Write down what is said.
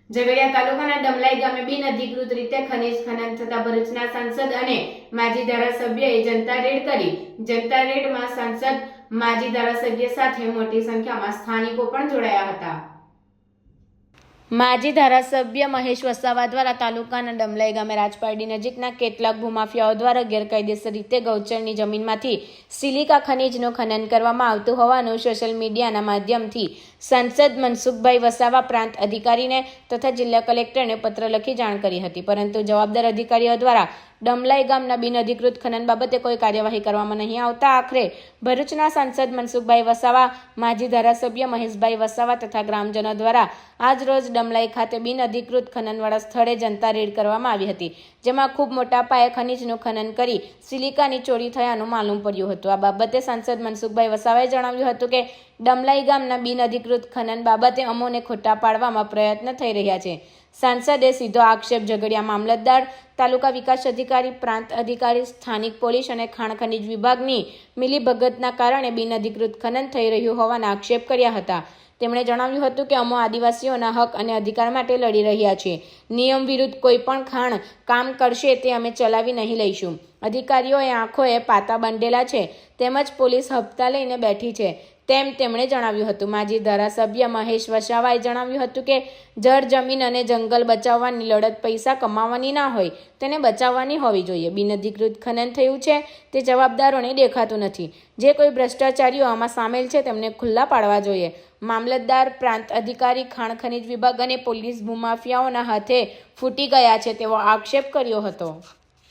ઝઘડિયા તાલુકાના ડમલાઈ ગામે બિનઅધિકૃત રીતે ખનીજ ખનન થતા ભરૂચના સાંસદ અને માજી ધારાસભ્યએ જનતા રેડ કરી। જનતા રેડમાં સાંસદ, માજી ધારાસભ્ય સાથે મોટી સંખ્યામાં સ્થાનિકો પણ જોડાયા હતા। માજી ધારાસભ્ય મહેશ વસાવા દ્વારા તાલુકાના ડમલાઈ ગામે રાજપારડી નજીકના કેટલાક ભૂમાફિયાઓ દ્વારા ગેરકાયદેસર રીતે ગૌચરની જમીનમાંથી સિલિકા ખનીજનું ખનન કરવામાં આવતું હોવાનું સોશિયલ મીડિયાના માધ્યમથી સાંસદ મનસુખભાઈ વસાવા પ્રાંત અધિકારીને તથા જિલ્લા કલેક્ટરને પત્ર લખી જાણ કરી હતી, પરંતુ જવાબદાર અધિકારીઓ દ્વારા ડમલાઈ ગામના બિનઅધિકૃત ખનન બાબતે કોઈ કાર્યવાહી કરવામાં નહીં આવતા આખરે ભરૂચના સાંસદ મનસુખભાઈ વસાવા, માજી ધારાસભ્ય મહેશભાઈ વસાવા તથા ગ્રામજનો દ્વારા આજ રોજ ડમલાઈ ખાતે બિનઅધિકૃત ખનનવાળા સ્થળે જનતા રેડ કરવામાં આવી હતી, જેમાં ખૂબ મોટા પાયે ખનીજનું ખનન કરી સિલિકાની ચોરી થયાનું માલુમ પડ્યું હતું। આ બાબતે સાંસદ મનસુખભાઈ વસાવાએ જણાવ્યું હતું કે ડમલાઈ ગામના બિનઅધિકૃત ખનન બાબતે અમોને ખોટા પાડવામાં પ્રયત્ન થઈ રહ્યા છે। સાંસદે સીધો આક્ષેપ ઝઘડિયા મામલતદાર, તાલુકા વિકાસ અધિકારી, પ્રાંત અધિકારી, સ્થાનિક પોલીસ અને ખાણ ખનીજ વિભાગની મિલીભગતના કારણે બિનઅધિકૃત ખનન થઈ રહ્યું હોવાના આક્ષેપ કર્યા હતા। તેમણે જણાવ્યું હતું કે અમો આદિવાસીઓના હક અને અધિકાર માટે લડી રહ્યા છીએ। નિયમ વિરુદ્ધ કોઈ પણ ખાણ કામ કરશે તે અમે ચલાવી નહીં લઈશું। અધિકારીઓએ આંખોએ પાતા બાંધેલા છે તેમજ પોલીસ હપ્તા લઈને બેઠી છે તેમ તેમણે જણાવ્યું હતું। માજી ધારાસભ્ય મહેશ વસાવાએ જણાવ્યું હતું કે જળ, જમીન અને જંગલ બચાવવાની લડત પૈસા કમાવાની ના હોય, તેને બચાવવાની હોવી જોઈએ। બિનઅધિકૃત ખનન થયું છે તે જવાબદારોને દેખાતું નથી। જે કોઈ ભ્રષ્ટાચારીઓ આમાં સામેલ છે તેમને ખુલ્લા પાડવા જોઈએ। મામલતદાર, પ્રાંત અધિકારી, ખાણ ખનીજ વિભાગ અને પોલીસ ભૂમાફિયાઓના હાથે ફૂટી ગયા છે તેવો આક્ષેપ કર્યો હતો।